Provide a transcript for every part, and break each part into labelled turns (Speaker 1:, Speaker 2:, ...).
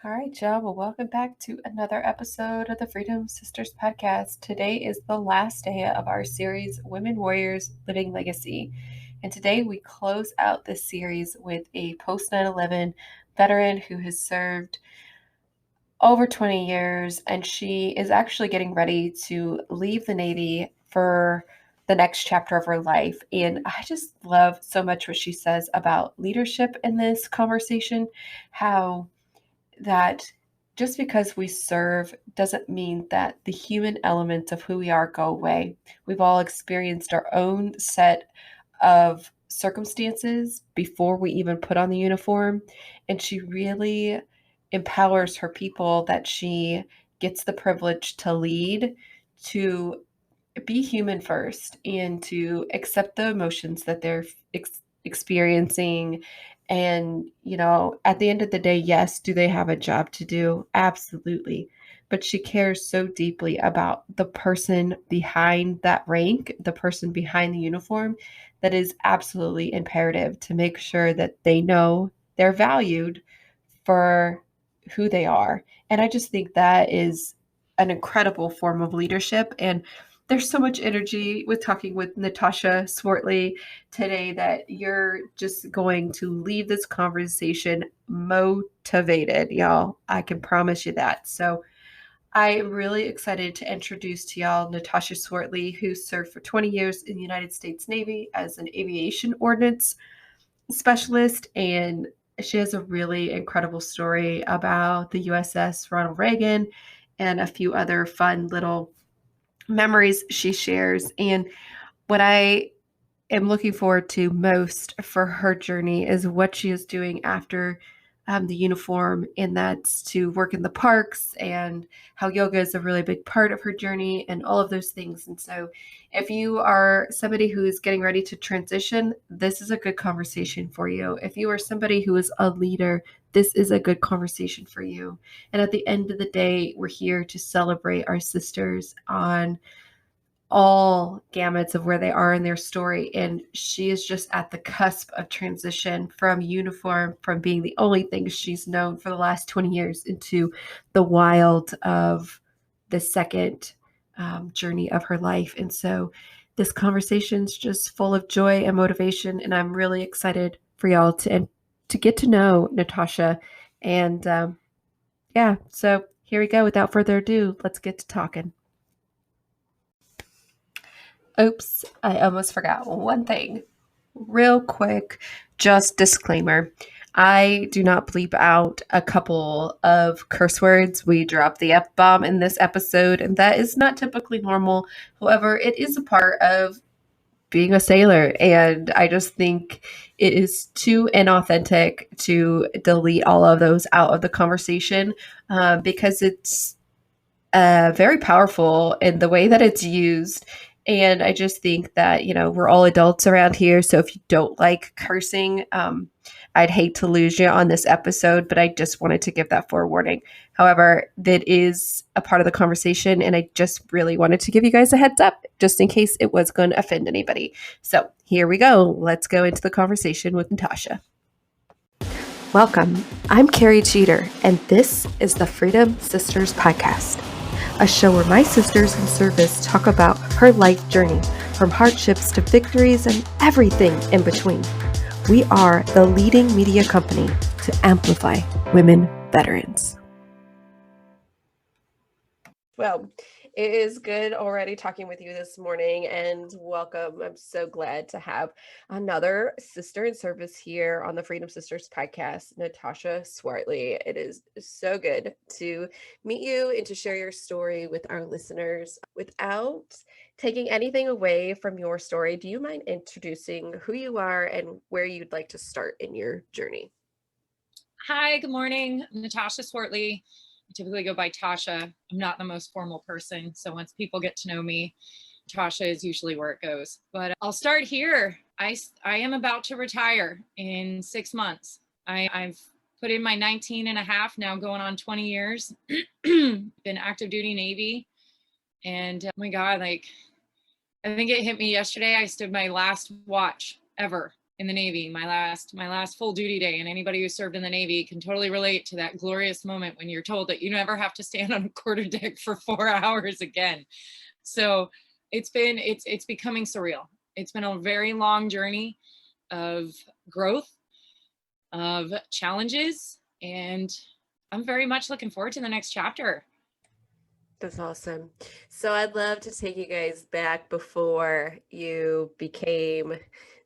Speaker 1: All right, y'all. Well, welcome back to another episode of the Freedom Sisters podcast. Today is the last day of our series, Women Warriors Living Legacy. And today we close out this series with a post 9/11 veteran who has served over 20 years, and she is actually getting ready to leave the Navy for the next chapter of her life. And I just love so much what she says about leadership in this conversation, how that just because we serve doesn't mean that the human elements of who we are go away. We've all experienced our own set of circumstances before we even put on the uniform. And she really empowers her people that she gets the privilege to lead, to be human first and to accept the emotions that they're experiencing. And, at the end of the day, yes, do they have a job to do? Absolutely. But she cares so deeply about the person behind that rank, the person behind the uniform, that is absolutely imperative to make sure that they know they're valued for who they are. And I just think that is an incredible form of leadership. And there's so much energy with talking with Natasha Swartley today that you're just going to leave this conversation motivated, y'all. I can promise you that. So I am really excited to introduce to y'all Natasha Swartley, who served for 20 years in the United States Navy as an aviation ordnance specialist. And she has a really incredible story about the USS Ronald Reagan and a few other fun little memories she shares. And what I am looking forward to most for her journey is what she is doing after the uniform, and that's to work in the parks, and how yoga is a really big part of her journey and all of those things. And so if you are somebody who is getting ready to transition, this is a good conversation for you. If you are somebody who is a leader, this is a good conversation for you. And at the end of the day, we're here to celebrate our sisters on all gamuts of where they are in their story. And she is just at the cusp of transition from uniform, from being the only thing she's known for the last 20 years, into the wild of the second journey of her life. And so this conversation's just full of joy and motivation. And I'm really excited for y'all to get to know Natasha. And yeah, so here we go. Without further ado, let's get to talking. Oops, I almost forgot one thing. Real quick, just disclaimer. I do not bleep out a couple of curse words. We drop the F-bomb in this episode, and that is not typically normal. However, it is a part of being a sailor, and I just think it is too inauthentic to delete all of those out of the conversation, because it's very powerful in the way that it's used. And I just think that, we're all adults around here. So if you don't like cursing, I'd hate to lose you on this episode, but I just wanted to give that forewarning. However, that is a part of the conversation. And I just really wanted to give you guys a heads up just in case it was going to offend anybody. So here we go. Let's go into the conversation with Natasha. Welcome. I'm Carrie Jeter, and this is the Freedom Sisters podcast, a show where my sisters in service talk about her life journey, from hardships to victories and everything in between. We are the leading media company to amplify women veterans. Well, it is good already talking with you this morning, and welcome. I'm so glad to have another sister in service here on the Freedom Sisters podcast, Natasha Swartley. It is so good to meet you and to share your story with our listeners. Without taking anything away from your story, do you mind introducing who you are and where you'd like to start in your journey?
Speaker 2: Hi, good morning. I'm Natasha Swartley. I typically go by Tasha. I'm not the most formal person, so once people get to know me, Tasha is usually where it goes. But I'll start here. I am about to retire in 6 months. I've put in my 19 and a half, now going on 20 years. Been active duty Navy. And oh my God, I think it hit me yesterday. I stood my last watch ever in the Navy, my last full duty day. And anybody who served in the Navy can totally relate to that glorious moment when you're told that you never have to stand on a quarterdeck for 4 hours again. So it's becoming surreal. It's been a very long journey of growth, of challenges, and I'm very much looking forward to the next chapter.
Speaker 3: That's awesome. So I'd love to take you guys back before you became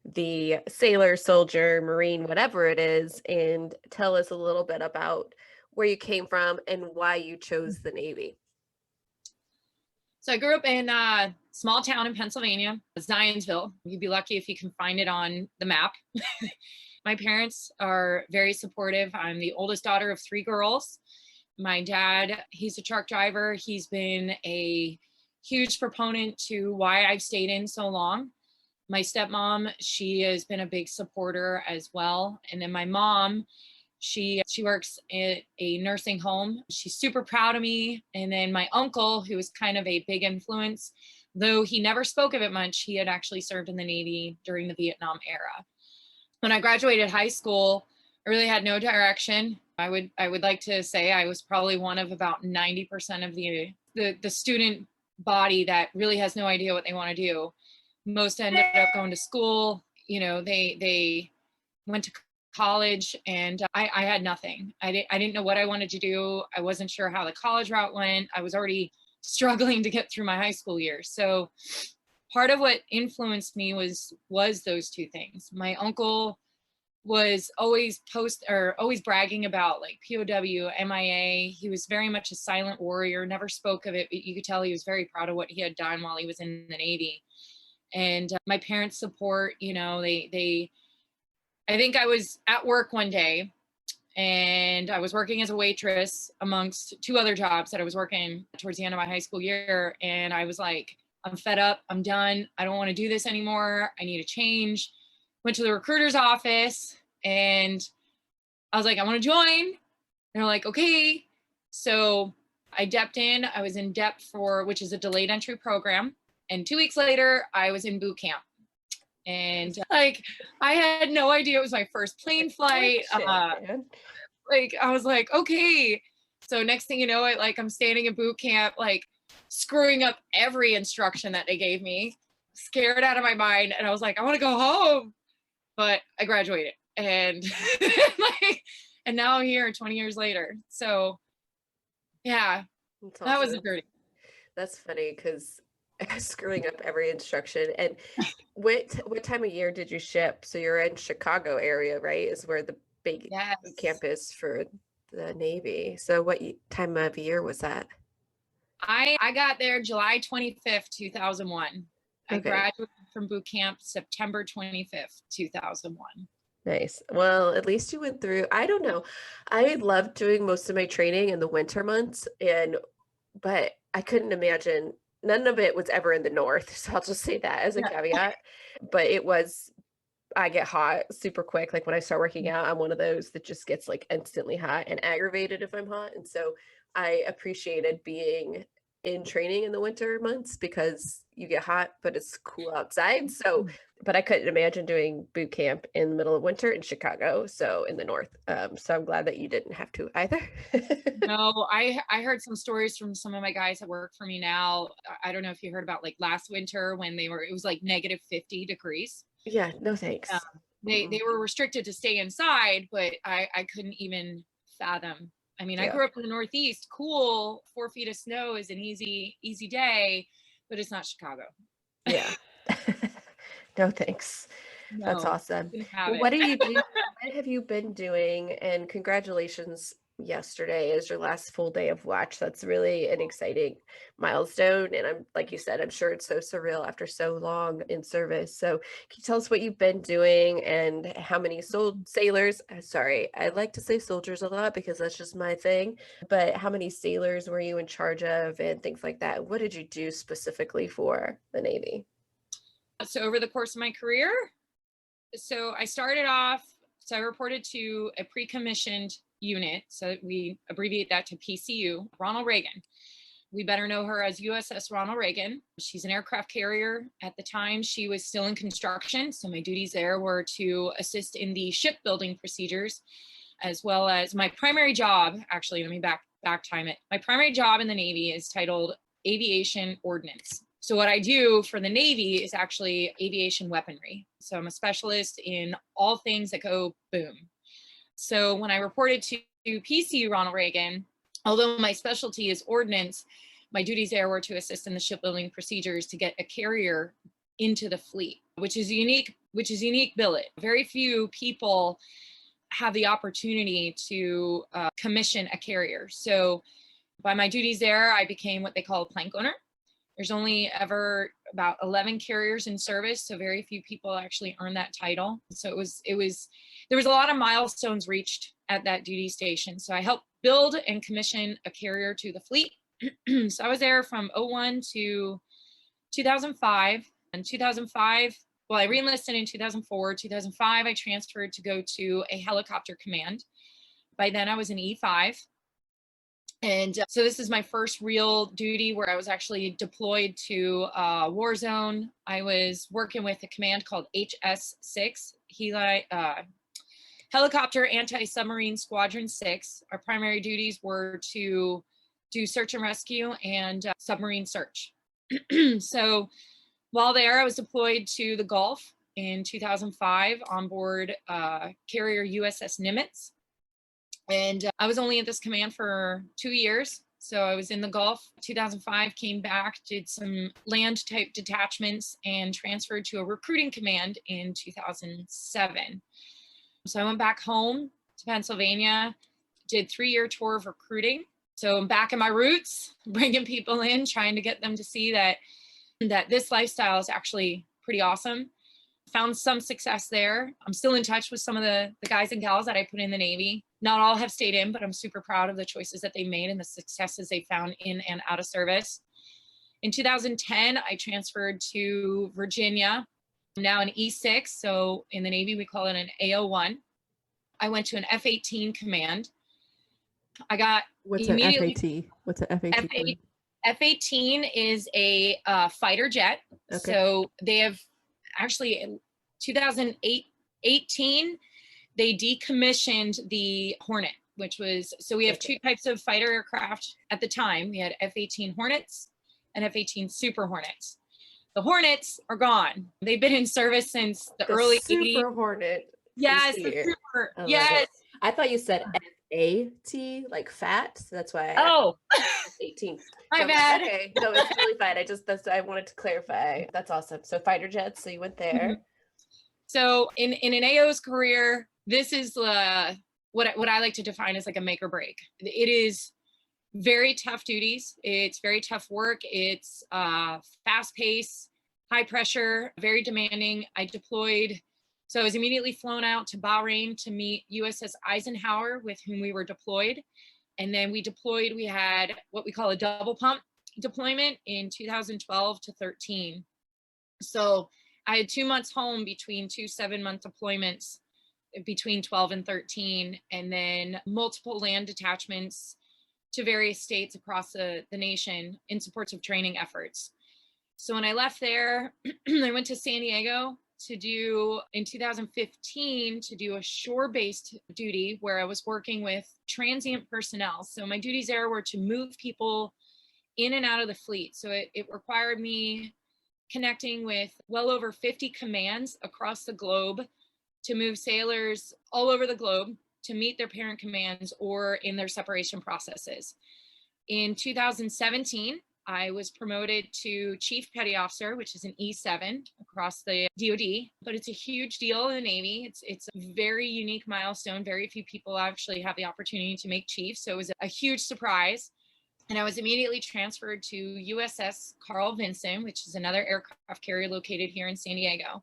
Speaker 3: the sailor, soldier, Marine, whatever it is, and tell us a little bit about where you came from and why you chose the Navy.
Speaker 2: So I grew up in a small town in Pennsylvania, Zionsville. You'd be lucky if you can find it on the map. My parents are very supportive. I'm the oldest daughter of 3 girls. My dad, he's a truck driver. He's been a huge proponent to why I've stayed in so long. My stepmom, she has been a big supporter as well. And then my mom, she works at a nursing home. She's super proud of me. And then my uncle, who was kind of a big influence, though he never spoke of it much, he had actually served in the Navy during the Vietnam era. When I graduated high school, I really had no direction. I would like to say I was probably one of about 90% of the student body that really has no idea what they want to do. Most ended up going to school. You know, they went to college, and I had nothing. I didn't know what I wanted to do. I wasn't sure how the college route went. I was already struggling to get through my high school years. So part of what influenced me was those 2 things. My uncle was always bragging about like POW, MIA. He was very much a silent warrior, never spoke of it, but you could tell he was very proud of what he had done while he was in the Navy. And my parents' support, you know, I think I was at work one day and I was working as a waitress amongst 2 other jobs that I was working towards the end of my high school year. And I was like, I'm fed up. I'm done. I don't want to do this anymore. I need a change. Went to the recruiter's office and I was like, I want to join. And they're like, okay. So I depped in. I was in DEP which is a delayed entry program. And 2 weeks later, I was in boot camp. And like, I had no idea it was my first plane flight. Like, I was like, okay. So next thing you know, I'm standing in boot camp, like screwing up every instruction that they gave me, scared out of my mind. And I was like, I want to go home. But I graduated and and now I'm here 20 years later. So yeah,
Speaker 3: Awesome.
Speaker 2: that was a journey.
Speaker 3: That's funny because screwing up every instruction. And what time of year did you ship? So you're in Chicago area, right? Is where the big camp is for the Navy. So what time of year was that?
Speaker 2: I got there July 25th, 2001. I graduated from boot camp September 25th, 2001.
Speaker 3: Nice. Well, at least you went through. I don't know. I loved doing most of my training in the winter months, but I couldn't imagine none of it was ever in the north. So I'll just say that as a caveat. But I get hot super quick. Like when I start working out, I'm one of those that just gets like instantly hot and aggravated if I'm hot. And so I appreciated being in training in the winter months because you get hot, but it's cool outside. So, but I couldn't imagine doing boot camp in the middle of winter in Chicago, so in the north. So I'm glad that you didn't have to either.
Speaker 2: No, I heard some stories from some of my guys that work for me now. I don't know if you heard about like last winter when it was like negative 50 degrees.
Speaker 3: Yeah, no thanks.
Speaker 2: They were restricted to stay inside, but I couldn't even fathom. I mean, I grew up in the Northeast. Cool, 4 feet of snow is an easy day, but it's not Chicago.
Speaker 3: Yeah. No thanks.
Speaker 2: No,
Speaker 3: that's awesome. What do you do? What have you been doing? And congratulations, yesterday is your last full day of watch. That's really an exciting milestone. And I'm, like you said, I'm sure it's so surreal after so long in service. So can you tell us what you've been doing and how many sailors, sorry, I like to say soldiers a lot because that's just my thing, but how many sailors were you in charge of and things like that? What did you do specifically for the Navy?
Speaker 2: So over the course of my career, so I started off, so I reported to a pre-commissioned unit. So we abbreviate that to PCU, Ronald Reagan. We better know her as USS Ronald Reagan. She's an aircraft carrier. At the time, she was still in construction, so my duties there were to assist in the shipbuilding procedures, as well as my primary job. Actually, let me back time it. My primary job in the Navy is titled Aviation Ordnance. So what I do for the Navy is actually aviation weaponry. So I'm a specialist in all things that go boom. So when I reported to PC Ronald Reagan, although my specialty is ordnance, my duties there were to assist in the shipbuilding procedures to get a carrier into the fleet, which is unique billet. Very few people have the opportunity to commission a carrier. So by my duties there, I became what they call a plank owner. There's only ever about 11 carriers in service, so very few people actually earn that title. So there was a lot of milestones reached at that duty station. So I helped build and commission a carrier to the fleet. So I was there from 01 to 2005. And 2005, well, I reenlisted in 2004. 2005, I transferred to go to a helicopter command. By then I was an E5. And so this is my first real duty where I was actually deployed to a war zone. I was working with a command called HS6, Helicopter Anti-Submarine Squadron 6. Our primary duties were to do search and rescue and submarine search. So while there, I was deployed to the Gulf in 2005 on board carrier USS Nimitz. And I was only at this command for 2 years. So I was in the Gulf. 2005, came back, did some land type detachments, and transferred to a recruiting command in 2007. So I went back home to Pennsylvania, did 3-year tour of recruiting. So I'm back in my roots, bringing people in, trying to get them to see that this lifestyle is actually pretty awesome. Found some success there. I'm still in touch with some of the guys and gals that I put in the Navy. Not all have stayed in, but I'm super proud of the choices that they made and the successes they found in and out of service. In 2010, I transferred to Virginia. I'm now an E6, so in the Navy, we call it an AO1. I went to an F-18 command. I got
Speaker 3: What's an FAT? What's an F-18?
Speaker 2: F-18 is a fighter jet. Okay. So they have actually in 2018, they decommissioned the Hornet, which was, so we have two types of fighter aircraft at the time. We had F-18 Hornets and F-18 Super Hornets. The Hornets are gone. They've been in service since the early 80s.
Speaker 3: Super Hornet.
Speaker 2: Yes, the super. Yes.
Speaker 3: I thought you said F-A-T, like fat. So that's why
Speaker 2: I
Speaker 3: 18.
Speaker 2: My bad.
Speaker 3: Okay, no, it's totally fine. I wanted to clarify. That's awesome. So fighter jets. So you went there.
Speaker 2: Mm-hmm. So in an AO's career, this is what I like to define as like a make or break. It is very tough duties. It's very tough work. It's fast pace, high pressure, very demanding. So I was immediately flown out to Bahrain to meet USS Eisenhower, with whom we were deployed. And then we had what we call a double pump deployment in 2012 to 13. So I had 2 months home between 2 7-month deployments between 12 and 13, and then multiple land detachments to various states across the nation in support of training efforts. So when I left there, I went to San Diego in 2015 to do a shore-based duty where I was working with transient personnel. So my duties there were to move people in and out of the fleet. So it required me connecting with well over 50 commands across the globe to move sailors all over the globe to meet their parent commands or in their separation processes. In 2017, I was promoted to Chief Petty Officer, which is an E7 across the DoD, but it's a huge deal in the Navy. It's a very unique milestone. Very few people actually have the opportunity to make chief, so it was a huge surprise. And I was immediately transferred to USS Carl Vinson, which is another aircraft carrier located here in San Diego.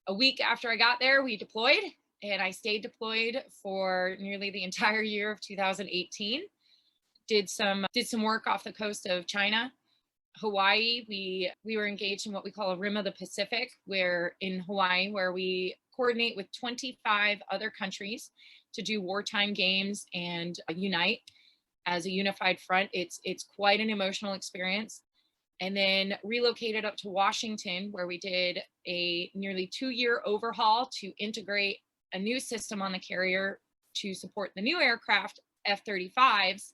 Speaker 2: A week after I got there, we deployed, and I stayed deployed for nearly the entire year of 2018. Did some work off the coast of China, Hawaii. We were engaged in what we call a Rim of the Pacific, where in Hawaii, where we coordinate with 25 other countries to do wartime games and unite. as a unified front. It's quite an emotional experience. And then relocated up to Washington, where we did a nearly 2-year overhaul to integrate a new system on the carrier to support the new aircraft, F-35s.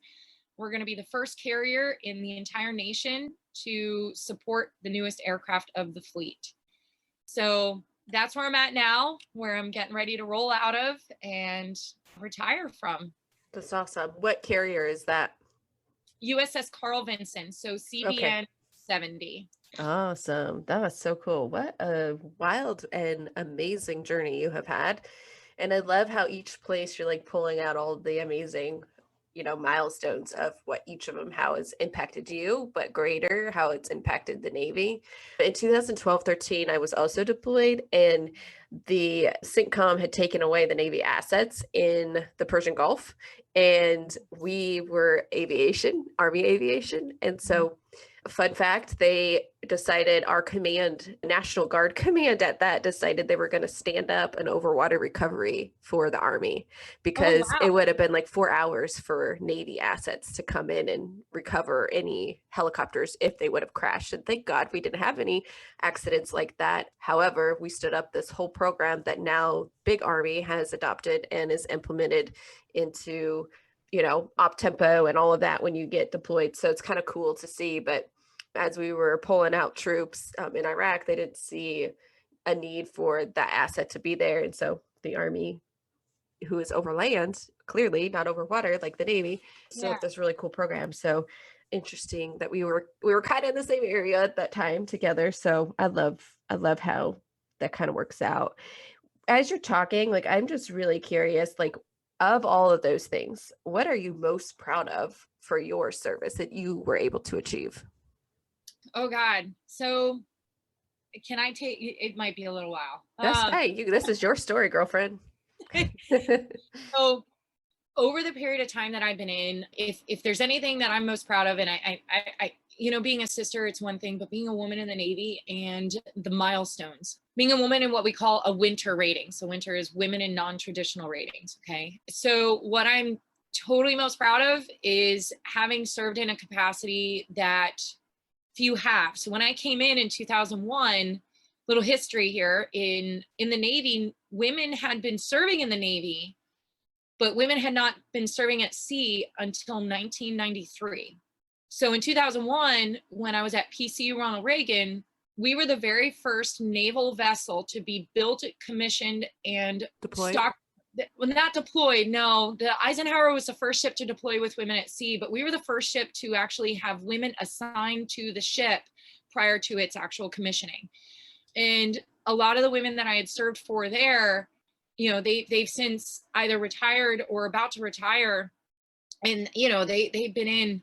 Speaker 2: We're going to be the first carrier in the entire nation to support the newest aircraft of the fleet. So that's where I'm at now, where I'm getting ready to roll out of and retire from.
Speaker 3: That's awesome. What carrier is that?
Speaker 2: USS Carl Vinson, so CVN 70.
Speaker 3: Awesome. That was so cool. What a wild and amazing journey you have had. And I love how each place you're like pulling out all the amazing, milestones of what each of them, how it's impacted you, but greater, how it's impacted the Navy. In 2012-13, I was also deployed, and the CENTCOM had taken away the Navy assets in the Persian Gulf, and we were Army aviation. And so fun fact, they decided our command, National Guard command at that, decided they were going to stand up an overwater recovery for the Army, because it would have been like 4 hours for Navy assets to come in and recover any helicopters if they would have crashed. And thank God we didn't have any accidents like that. However, we stood up this whole program that now Big Army has adopted and is implemented into, op tempo and all of that when you get deployed. So it's kind of cool to see. But as we were pulling out troops in Iraq, they didn't see a need for that asset to be there. And so the Army, who is over land, clearly not over water like the Navy, set up this really cool program. So interesting that we were kind of in the same area at that time together. So I love how that kind of works out. As you're talking, like, I'm just really curious, like, of all of those things, what are you most proud of for your service that you were able to achieve?
Speaker 2: Oh God. So can I take, it might be a little while.
Speaker 3: This is your story, girlfriend.
Speaker 2: So over the period of time that I've been in, if there's anything that I'm most proud of, and I being a sister, it's one thing, but being a woman in the Navy and the milestones, being a woman in what we call a winter rating. So winter is women in non-traditional ratings. Okay. So what I'm totally most proud of is having served in a capacity that few have. So when I came in 2001, little history here, in the Navy, women had been serving in the Navy, but women had not been serving at sea until 1993. So in 2001, when I was at PCU Ronald Reagan, we were the very first naval vessel to be built, commissioned, and stocked. Well, not deployed, no. The Eisenhower was the first ship to deploy with women at sea, but we were the first ship to actually have women assigned to the ship prior to its actual commissioning. And a lot of the women that I had served for there, they've since either retired or about to retire. And, they've been in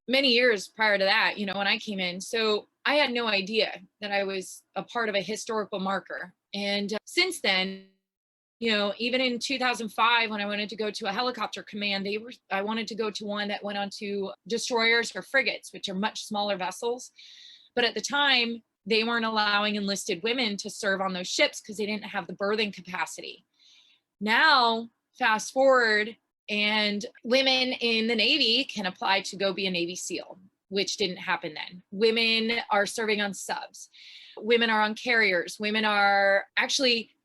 Speaker 2: many years prior to that, when I came in. So I had no idea that I was a part of a historical marker. And since then, even in 2005, when I wanted to go to a helicopter command, I wanted to go to one that went on to destroyers or frigates, which are much smaller vessels. But at the time, they weren't allowing enlisted women to serve on those ships because they didn't have the berthing capacity. Now, fast forward, and women in the Navy can apply to go be a Navy SEAL, which didn't happen then. Women are serving on subs. Women are on carriers. Women are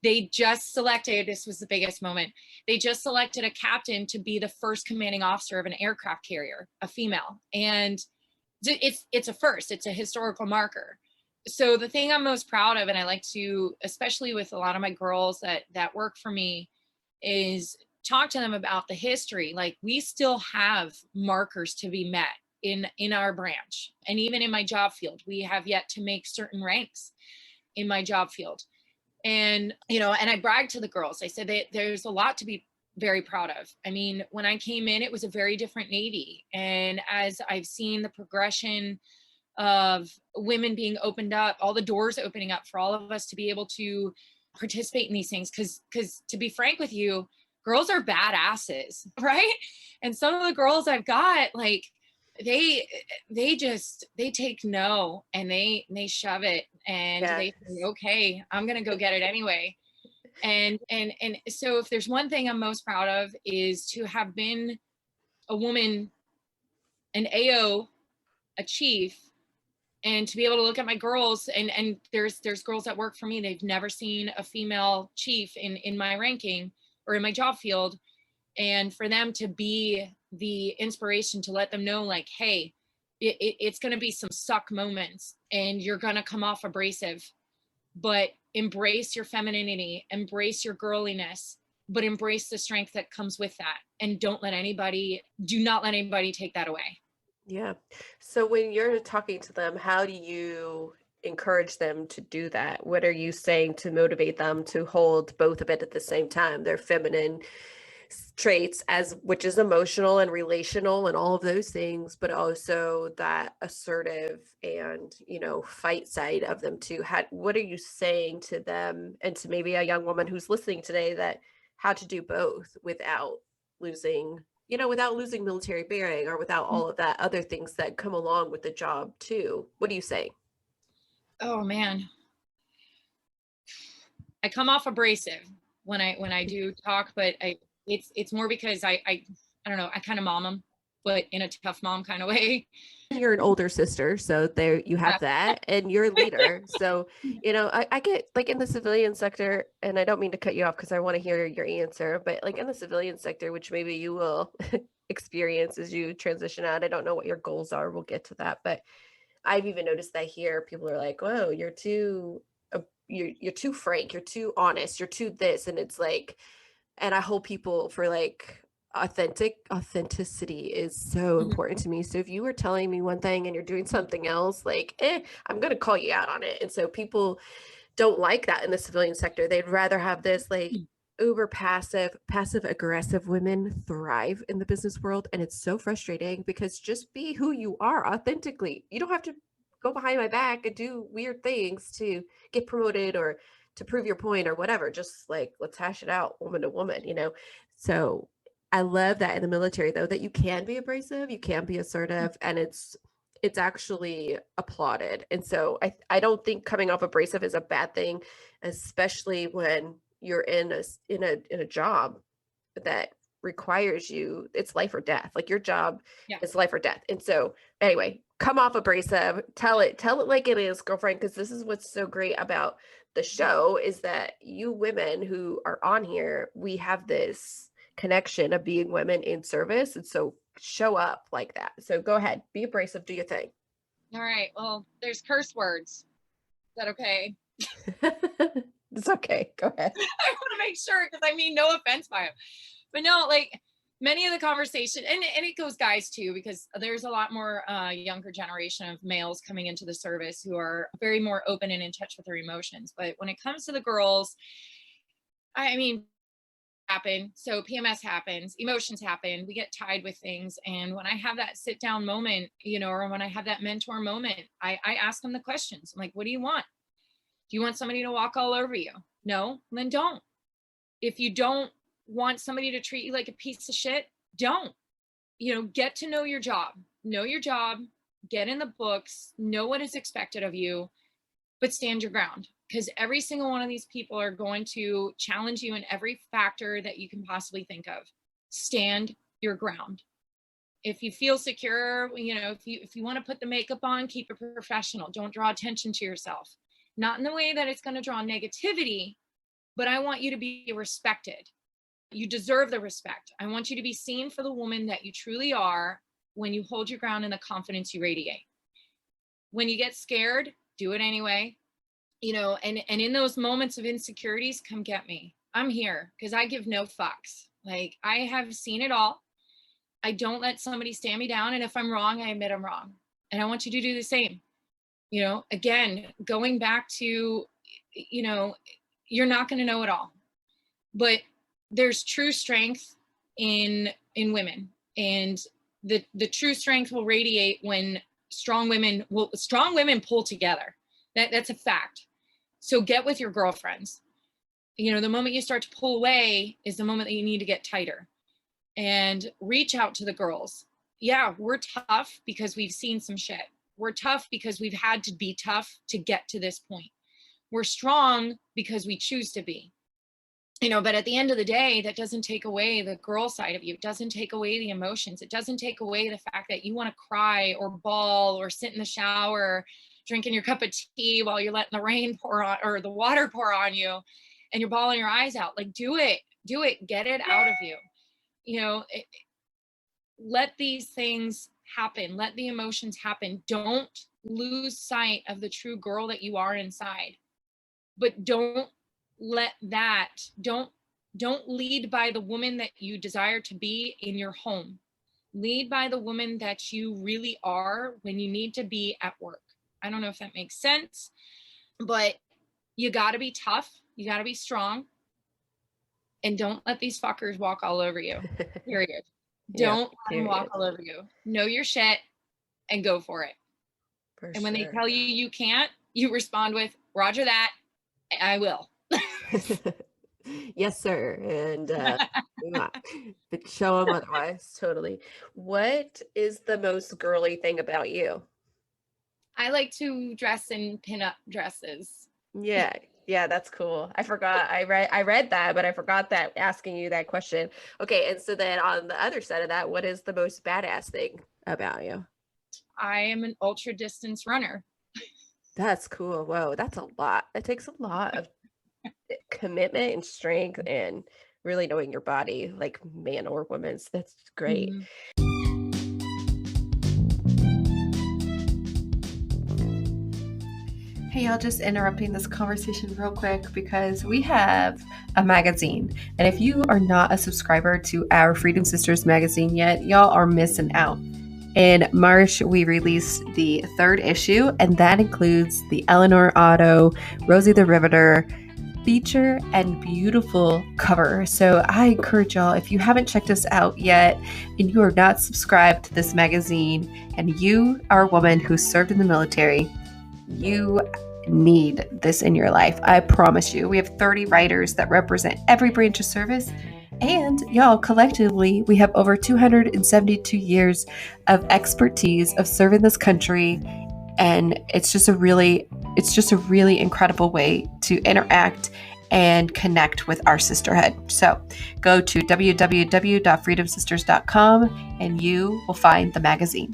Speaker 2: they just selected, this was the biggest moment, they just selected a captain to be the first commanding officer of an aircraft carrier, a female. And it's a first, it's a historical marker. So the thing I'm most proud of, and I like to, especially with a lot of my girls that work for me, is talk to them about the history. Like, we still have markers to be met in our branch. And even in my job field, we have yet to make certain ranks in my job field. And, and I bragged to the girls. I said that there's a lot to be very proud of. I mean, when I came in, it was a very different Navy. And as I've seen the progression of women being opened up, all the doors opening up for all of us to be able to participate in these things. Because to be frank with you, girls are badasses, right? And some of the girls I've got, like, they take no and they shove it, and they say, okay, I'm gonna go get it anyway. And so if there's one thing I'm most proud of, is to have been a woman, an AO, a chief, and to be able to look at my girls, and there's girls that work for me, they've never seen a female chief in my ranking or in my job field, and for them to be the inspiration to let them know, like, hey, it's going to be some suck moments and you're going to come off abrasive, but embrace your femininity, embrace your girliness, but embrace the strength that comes with that, and do not let anybody take that away.
Speaker 3: Yeah. So when you're talking to them, how do you encourage them to do that? What are you saying to motivate them to hold both of it at the same time? Their feminine traits, as which is emotional and relational and all of those things, but also that assertive and, fight side of them too. What are you saying to them, and to maybe a young woman who's listening today, that how to do both without losing military bearing, or without all of that other things that come along with the job too? What do you say?
Speaker 2: Oh man, I come off abrasive when I do talk, but it's more because I don't know, I kind of mom them, but in a tough mom kind of way.
Speaker 3: You're an older sister, so there you have that, and you're a leader. So, I get, like, in the civilian sector, and I don't mean to cut you off because I want to hear your answer, but like in the civilian sector, which maybe you will experience as you transition out. I don't know what your goals are. We'll get to that, but I've even noticed that here, people are like, "Whoa, you're too, you're too frank, you're too honest, you're too this," and it's like, and I hold people for, like, authenticity is so important to me. So if you were telling me one thing and you're doing something else, like, I'm going to call you out on it. And so people don't like that in the civilian sector. They'd rather have this, like, uber passive aggressive women thrive in the business world. And it's so frustrating, because just be who you are authentically. You don't have to go behind my back and do weird things to get promoted or to prove your point or whatever. Just, like, let's hash it out woman to woman, So I love that in the military, though, that you can be abrasive, you can be assertive, and it's actually applauded. And so I don't think coming off abrasive is a bad thing, especially when you're in a job that requires you, it's life or death. Like, your job is life or death. And so anyway, come off abrasive, tell it like it is, girlfriend, because this is what's so great about the show, is that you women who are on here, we have this connection of being women in service. And so show up like that. So go ahead, be abrasive, do your thing.
Speaker 2: All right. Well, there's curse words. Is that okay?
Speaker 3: It's okay. Go ahead.
Speaker 2: I want to make sure, because I mean no offense by them. But no, like, many of the conversation, and it goes guys too, because there's a lot more younger generation of males coming into the service who are very more open and in touch with their emotions. But when it comes to the girls, I mean, happen. So PMS happens, emotions happen, we get tied with things. And when I have that sit down moment, or when I have that mentor moment, I ask them the questions. I'm like, what do you want? Do you want somebody to walk all over you? No, then don't. If you don't want somebody to treat you like a piece of shit, don't. Get to know your job, get in the books, know what is expected of you, but stand your ground, because every single one of these people are going to challenge you in every factor that you can possibly think of. Stand your ground. If you feel secure, if you want to put the makeup on, keep it professional. Don't draw attention to yourself. Not in the way that it's going to draw negativity, but I want you to be respected. You deserve the respect. I want you to be seen for the woman that you truly are when you hold your ground and the confidence you radiate. When you get scared, do it anyway. And in those moments of insecurities, come get me. I'm here, because I give no fucks. Like, I have seen it all. I don't let somebody stand me down. And if I'm wrong, I admit I'm wrong. And I want you to do the same. Again, going back to, you're not going to know it all, but there's true strength in women, and the true strength will radiate when strong women pull together. That's a fact. So get with your girlfriends. The moment you start to pull away is the moment that you need to get tighter, and reach out to the girls. Yeah, we're tough because we've seen some shit. We're tough because we've had to be tough to get to this point. We're strong because we choose to be. But at the end of the day, that doesn't take away the girl side of you. It doesn't take away the emotions. It doesn't take away the fact that you want to cry or bawl or sit in the shower, drinking your cup of tea while you're letting the rain pour on or the water pour on you and you're bawling your eyes out. Like, do it, get it out of you. Let these things happen. Let the emotions happen. Don't lose sight of the true girl that you are inside, but don't lead by the woman that you desire to be in your home. Lead by the woman that you really are when you need to be at work. I don't know if that makes sense, but you got to be tough. You got to be strong. And don't let these fuckers walk all over you. Period. Don't let them walk all over you. Know your shit and go for it. And when they tell you you can't, you respond with, Roger that, I will.
Speaker 3: Yes, sir. And but show them otherwise. Totally. What is the most girly thing about you?
Speaker 2: I like to dress in pinup dresses.
Speaker 3: Yeah, that's cool. I forgot. I read that, but I forgot that asking you that question. Okay, and so then on the other side of that, what is the most badass thing about you?
Speaker 2: I am an ultra distance runner.
Speaker 3: That's cool. Whoa, that's a lot. It takes a lot of commitment and strength and really knowing your body, like man or woman. So that's great.
Speaker 2: Mm-hmm.
Speaker 1: Hey, y'all, just interrupting this conversation real quick because we have a magazine. And if you are not a subscriber to our Freedom Sisters magazine yet, y'all are missing out. In March, we released the 3rd issue, and that includes the Eleanor Otto, Rosie the Riveter feature and beautiful cover. So I encourage y'all, if you haven't checked us out yet and you are not subscribed to this magazine and you are a woman who served in the military, you need this in your life. I promise you. We have 30 writers that represent every branch of service. And y'all, collectively, we have over 272 years of expertise of serving this country. And it's just a really incredible way to interact and connect with our sisterhood. So go to www.freedomsisters.com and you will find the magazine.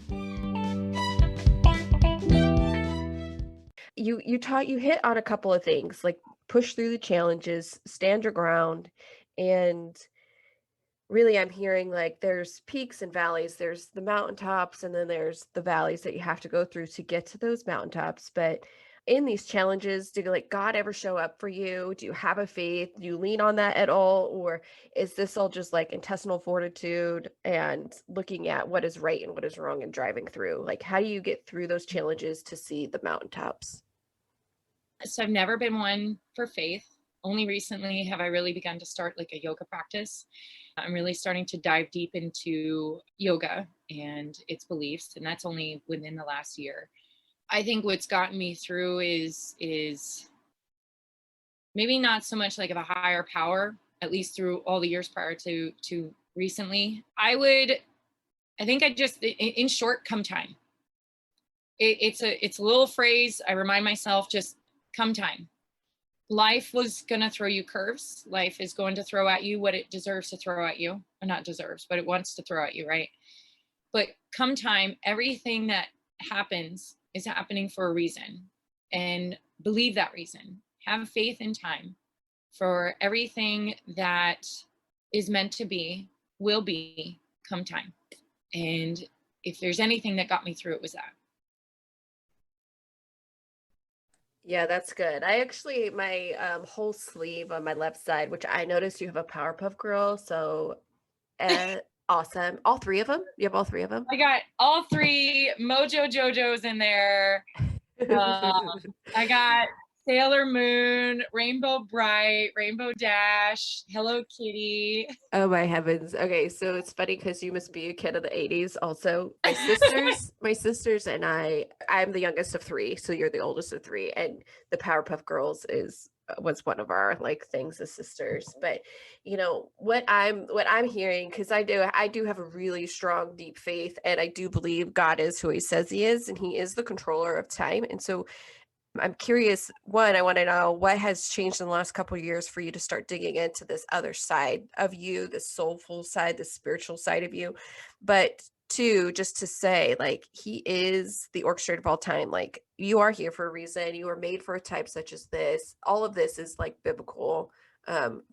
Speaker 3: You hit on a couple of things, like push through the challenges, stand your ground, and really I'm hearing like there's peaks and valleys. There's the mountaintops and then there's the valleys that you have to go through to get to those mountaintops. But in these challenges, do like God ever show up for you? Do you have a faith? Do you lean on that at all? Or is this all just like intestinal fortitude and looking at what is right and what is wrong and driving through? Like, how do you get through those challenges to see the mountaintops?
Speaker 2: So I've never been one for faith. Only recently have I really begun to start like a yoga practice. I'm really starting to dive deep into yoga and its beliefs, and that's only within the last year. I think what's gotten me through is maybe not so much like of a higher power, at least through all the years prior to recently. I think I just, in short, come time. It's a little phrase I remind myself, just come time. Life was going to throw you curves. Life is going to throw at you what it deserves to throw at you. Or not deserves, but it wants to throw at you, right? But come time, everything that happens is happening for a reason. And believe that reason. Have faith in time, for everything that is meant to be will be come time. And if there's anything that got me through, it was that.
Speaker 3: Yeah, that's good. I actually, my whole sleeve on my left side, which I noticed you have a Powerpuff Girl. So awesome. All 3 of them? You have all 3 of them?
Speaker 2: I got all 3 Mojo Jojos in there. I got Sailor Moon, Rainbow Bright, Rainbow Dash, Hello Kitty.
Speaker 3: Oh my heavens. Okay, so it's funny because you must be a kid of the 80s also. My sisters and I'm the youngest of 3, so you're the oldest of 3, and the Powerpuff Girls was one of our like things as sisters. But you know what I'm hearing, because I do have a really strong deep faith, and I do believe God is who he says he is, and he is the controller of time. And so I'm curious, one, I want to know what has changed in the last couple of years for you to start digging into this other side of you, the soulful side, the spiritual side of you. But two, just to say, like, he is the orchestrator of all time. Like, you are here for a reason. You were made for a type such as this. All of this is like biblical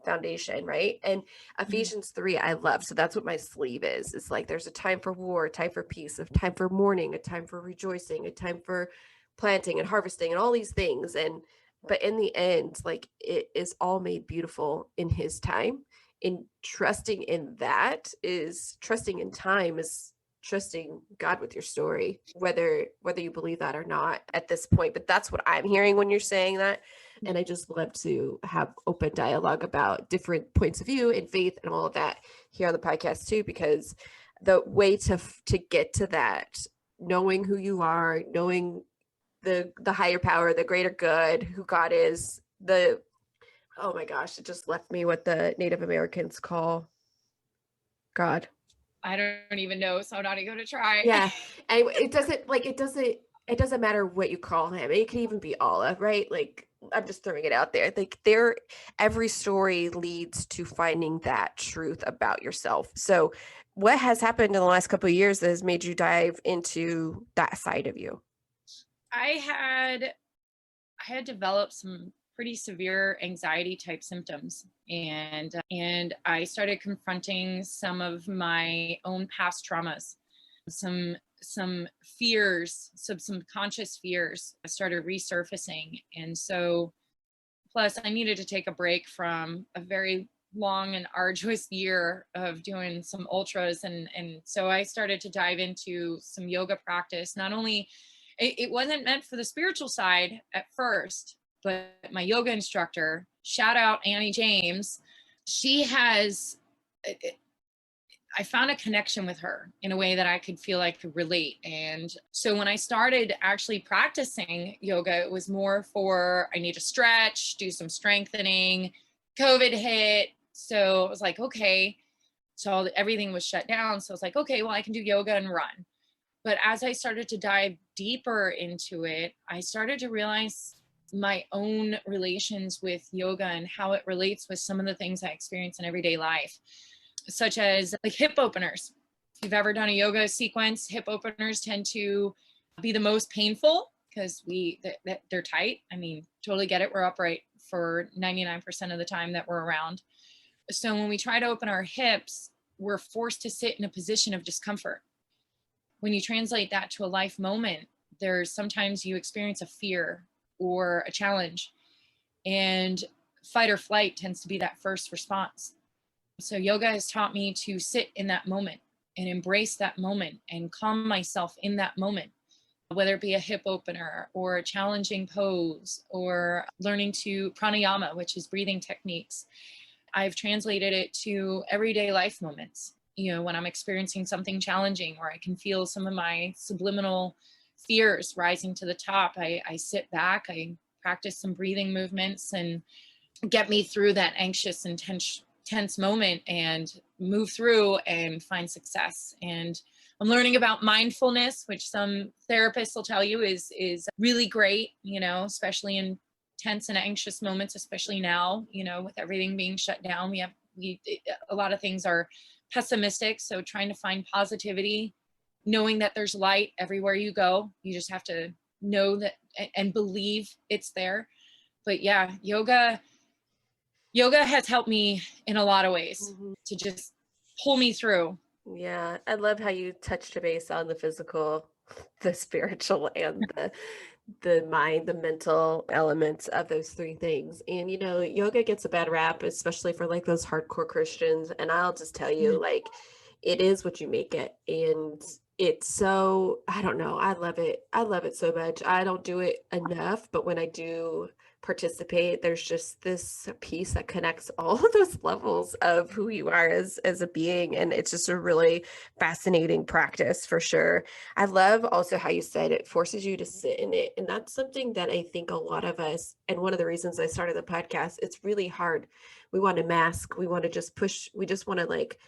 Speaker 3: foundation, right? And Ephesians 3 I love. So that's what my sleeve is. It's like there's a time for war, a time for peace, a time for mourning, a time for rejoicing, a time for planting and harvesting and all these things. And but in the end, like, it is all made beautiful in his time. And trusting in that is trusting in time, is trusting God with your story, whether you believe that or not at this point. But that's what I'm hearing when you're saying that. And I just love to have open dialogue about different points of view and faith and all of that here on the podcast too, because the way to get to that, knowing who you are, knowing the higher power, the greater good, who God is, oh my gosh, it just left me what the Native Americans call God.
Speaker 2: I don't even know, so I'm not even going to try.
Speaker 3: Yeah. And it doesn't matter what you call him. It can even be Allah, right? Like, I'm just throwing it out there. Like, every story leads to finding that truth about yourself. So what has happened in the last couple of years that has made you dive into that side of you?
Speaker 2: I had developed some pretty severe anxiety type symptoms, and I started confronting some of my own past traumas, some fears, some conscious fears started resurfacing. And so, plus I needed to take a break from a very long and arduous year of doing some ultras, and so I started to dive into some yoga practice. Not only it wasn't meant for the spiritual side at first, but my yoga instructor, shout out Annie James, she has, I found a connection with her in a way that I could feel I could relate. And so when I started actually practicing yoga, it was more for, I need to stretch, do some strengthening. COVID hit. So I was like, okay. So everything was shut down. So I was like, okay, well, I can do yoga and run. But as I started to dive deeper into it, I started to realize my own relations with yoga and how it relates with some of the things I experience in everyday life, such as like hip openers. If you've ever done a yoga sequence, hip openers tend to be the most painful because they're tight. I mean, totally get it. We're upright for 99% of the time that we're around. So when we try to open our hips, we're forced to sit in a position of discomfort. When you translate that to a life moment, there's sometimes you experience a fear or a challenge, and fight or flight tends to be that first response. So yoga has taught me to sit in that moment and embrace that moment and calm myself in that moment, whether it be a hip opener or a challenging pose or learning to pranayama, which is breathing techniques. I've translated it to everyday life moments. You know, when I'm experiencing something challenging or I can feel some of my subliminal fears rising to the top, I sit back, I practice some breathing movements and get me through that anxious and tense moment and move through and find success. And I'm learning about mindfulness, which some therapists will tell you is really great, you know, especially in tense and anxious moments, especially now, you know, with everything being shut down. A lot of things are pessimistic. So trying to find positivity, knowing that there's light everywhere you go. You just have to know that and believe it's there. But yeah, yoga has helped me in a lot of ways to just pull me through.
Speaker 3: Yeah, I love how you touched a base on the physical, the spiritual, and the mind, the mental elements of those three things. And, you know, yoga gets a bad rap, especially for like those hardcore Christians. And I'll just tell you, like, it is what you make it. And it's so, I don't know, I love it. I love it so much. I don't do it enough, but when I do participate, there's just this piece that connects all of those levels of who you are as a being. And it's just a really fascinating practice for sure. I love also how you said it forces you to sit in it. And that's something that I think a lot of us, and one of the reasons I started the podcast, it's really hard. We want to mask, we want to just push, we just want to like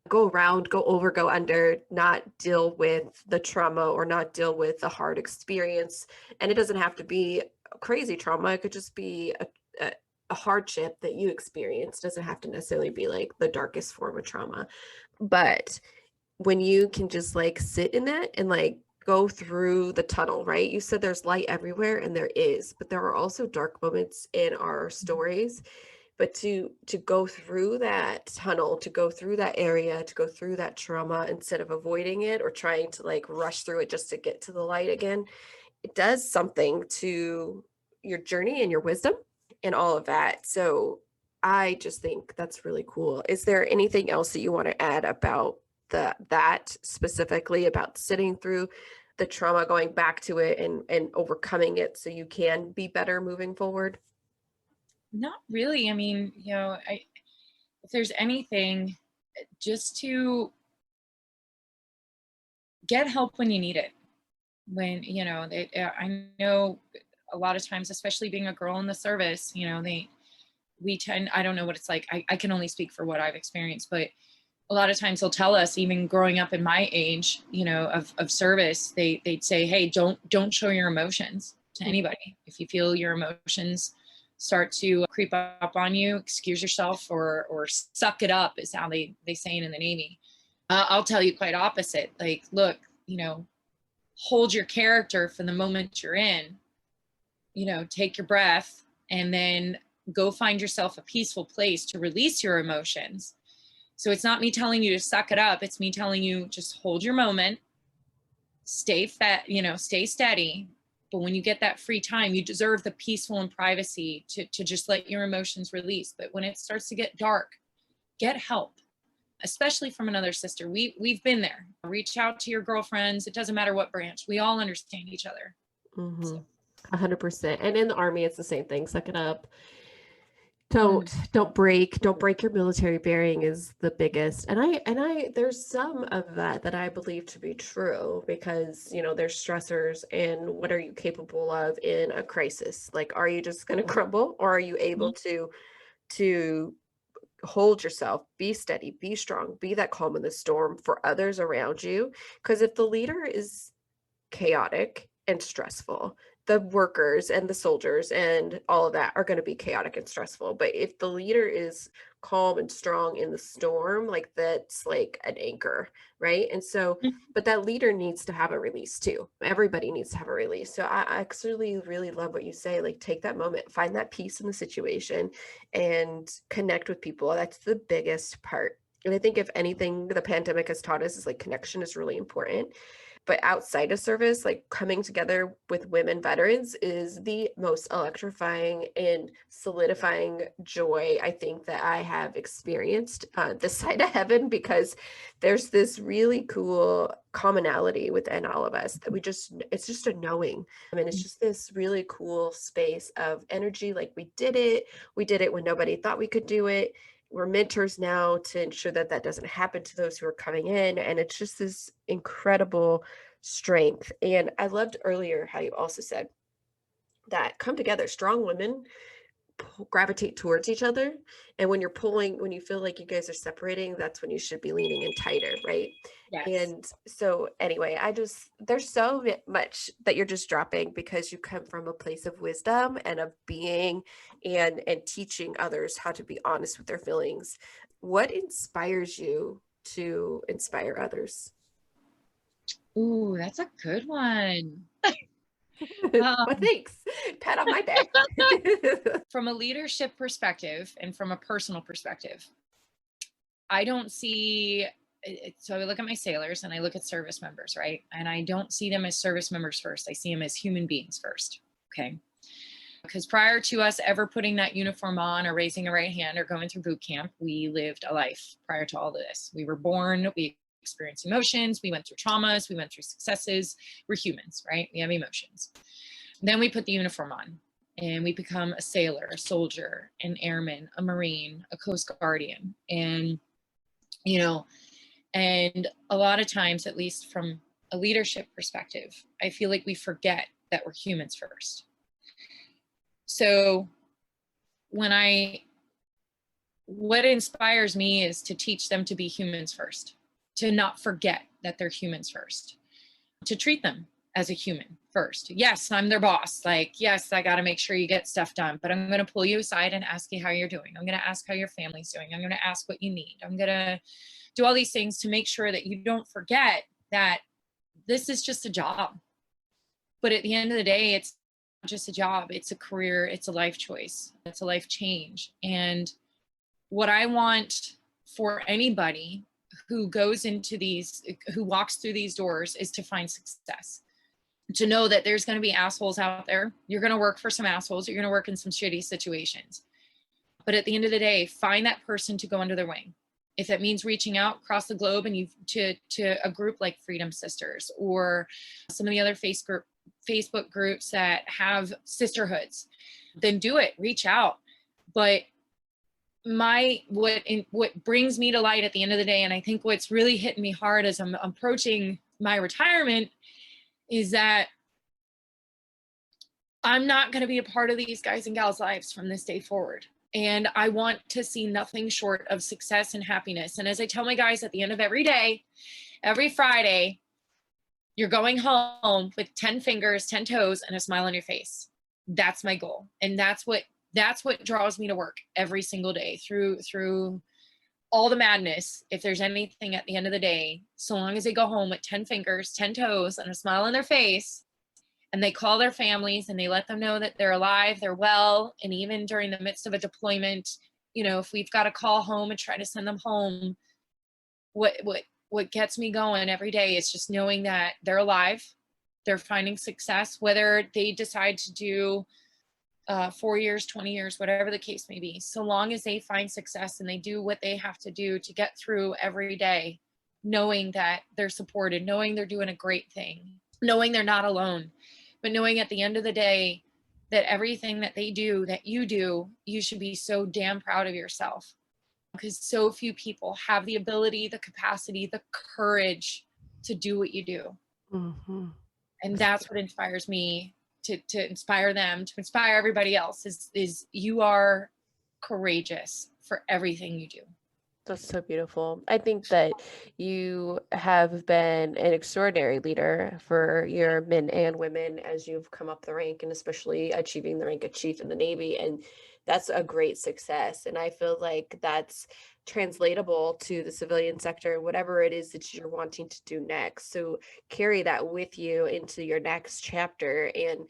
Speaker 3: go around, go over, go under, not deal with the trauma or not deal with the hard experience. And it doesn't have to be crazy trauma. It could just be a hardship that you experienced. Doesn't have to necessarily be like the darkest form of trauma. But when you can just like sit in that and like go through the tunnel, right? You said there's light everywhere, and there is, but there are also dark moments in our stories. But to go through that tunnel, to go through that area, to go through that trauma instead of avoiding it or trying to like rush through it just to get to the light again, it does something to your journey and your wisdom and all of that. So I just think that's really cool. Is there anything else that you want to add about that specifically about sitting through the trauma, going back to it and overcoming it so you can be better moving forward?
Speaker 2: Not really. I mean, if there's anything, just to get help when you need it. When, I know a lot of times, especially being a girl in the service, we tend, I don't know what it's like. I can only speak for what I've experienced, but a lot of times they'll tell us, even growing up in my age, of service, they'd say, hey, don't show your emotions to anybody. If you feel your emotions start to creep up on you, excuse yourself or suck it up, is how they say it in the Navy. I'll tell you quite opposite. Like, look, hold your character for the moment you're in, take your breath, and then go find yourself a peaceful place to release your emotions. So it's not me telling you to suck it up. It's me telling you, just hold your moment, stay steady. But when you get that free time, you deserve the peaceful and privacy to just let your emotions release. But when it starts to get dark, get help, especially from another sister. We've been there. Reach out to your girlfriends. It doesn't matter what branch. We all understand each other.
Speaker 3: Mm-hmm.
Speaker 2: So.
Speaker 3: 100%. And in the Army, it's the same thing. Suck it up. Don't break your military bearing is the biggest. And I there's some of that I believe to be true, because there's stressors, and what are you capable of in a crisis? Like, are you just going to crumble, or are you able to hold yourself, be steady, be strong, be that calm in the storm for others around you? Because if the leader is chaotic and stressful, the workers and the soldiers and all of that are going to be chaotic and stressful. But if the leader is calm and strong in the storm, like, that's like an anchor, right? And so, but that leader needs to have a release too. Everybody needs to have a release. So I actually really love what you say, like, take that moment, find that peace in the situation, and connect with people. That's the biggest part. And I think if anything the pandemic has taught us is like connection is really important. But outside of service, like, coming together with women veterans is the most electrifying and solidifying joy I think that I have experienced this side of heaven, because there's this really cool commonality within all of us that it's just a knowing. I mean, it's just this really cool space of energy. Like, we did it when nobody thought we could do it. We're mentors now to ensure that that doesn't happen to those who are coming in. And it's just this incredible strength. And I loved earlier how you also said that come together, strong women gravitate towards each other. And when you feel like you guys are separating, that's when you should be leaning in tighter, right?
Speaker 2: Yes.
Speaker 3: And so anyway, there's so much that you're just dropping, because you come from a place of wisdom and of being and teaching others how to be honest with their feelings. What inspires you to inspire others?
Speaker 2: Ooh, that's a good one.
Speaker 3: Well, thanks. Pat on my back.
Speaker 2: From a leadership perspective and from a personal perspective, I don't see, so I look at my sailors and I look at service members, right? And I don't see them as service members first. I see them as human beings first. Okay. Because prior to us ever putting that uniform on or raising a right hand or going through boot camp, we lived a life prior to all of this. We were born, we experienced emotions, we went through traumas, we went through successes. We're humans, right? We have emotions. Then we put the uniform on and we become a sailor, a soldier, an airman, a Marine, a Coast Guardian. And, and a lot of times, at least from a leadership perspective, I feel like we forget that we're humans first. So what inspires me is to teach them to be humans first, to not forget that they're humans first, to treat them as a human first. Yes, I'm their boss. Like, yes, I got to make sure you get stuff done, but I'm going to pull you aside and ask you how you're doing. I'm going to ask how your family's doing. I'm going to ask what you need. I'm going to do all these things to make sure that you don't forget that this is just a job. But at the end of the day, it's not just a job. It's a career. It's a life choice. It's a life change. And what I want for anybody who goes into these, who walks through these doors, is to find success. To know that there's going to be assholes out there. You're going to work for some assholes. You're going to work in some shitty situations. But at the end of the day, find that person to go under their wing. If that means reaching out across the globe and to a group like Freedom Sisters or some of the other Facebook groups that have sisterhoods, then do it. Reach out. But what brings me to light at the end of the day, and I think what's really hitting me hard as I'm approaching my retirement, is that I'm not going to be a part of these guys and gals' lives from this day forward. And I want to see nothing short of success and happiness. And as I tell my guys at the end of every day, every Friday, you're going home with 10 fingers, 10 toes, and a smile on your face. That's my goal. And that's what draws me to work every single day through all the madness. If there's anything at the end of the day, so long as they go home with 10 fingers, 10 toes, and a smile on their face, and they call their families and they let them know that they're alive, they're well. And even during the midst of a deployment, you know, if we've got to call home and try to send them home, what gets me going every day is just knowing that they're alive, they're finding success, whether they decide to do 4 years, 20 years, whatever the case may be. So long as they find success and they do what they have to do to get through every day, knowing that they're supported, knowing they're doing a great thing, knowing they're not alone, but knowing at the end of the day that everything that they do, that you do, you should be so damn proud of yourself. Because so few people have the ability, the capacity, the courage to do what you do.
Speaker 3: Mm-hmm.
Speaker 2: And that's what inspires me to inspire them, to inspire everybody else, is you are courageous for everything you do.
Speaker 3: That's so beautiful. I think that you have been an extraordinary leader for your men and women as you've come up the rank, and especially achieving the rank of chief in the Navy. And that's a great success. And I feel like that's translatable to the civilian sector, whatever it is that you're wanting to do next. So carry that with you into your next chapter, and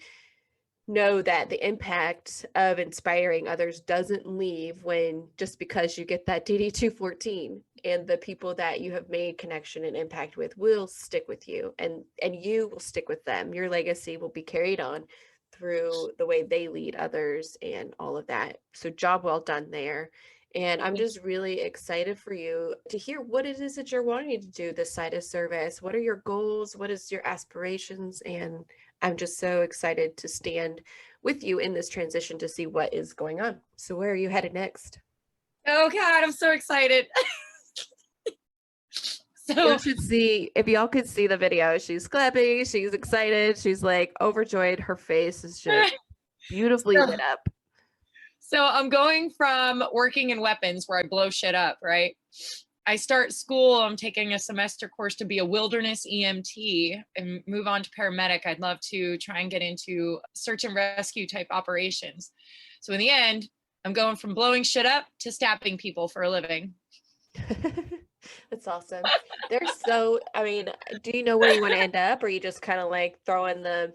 Speaker 3: know that the impact of inspiring others doesn't leave when just because you get that DD 214, and the people that you have made connection and impact with will stick with you, and you will stick with them. Your legacy will be carried on through the way they lead others and all of that. So job well done there. And I'm just really excited for you to hear what it is that you're wanting to do this side of service. What are your goals? What is your aspirations? And I'm just so excited to stand with you in this transition to see what is going on. So where are you headed next?
Speaker 2: Oh God, I'm so excited.
Speaker 3: You should see, if y'all could see the video, she's clapping, she's excited, she's like overjoyed. Her face is just beautifully lit up.
Speaker 2: So I'm going from working in weapons where I blow shit up, right? I start school, I'm taking a semester course to be a wilderness EMT and move on to paramedic. I'd love to try and get into search and rescue type operations. So in the end, I'm going from blowing shit up to stabbing people for a living.
Speaker 3: That's awesome. They're so, I mean, do you know where you want to end up? Or you just kind of like throwing the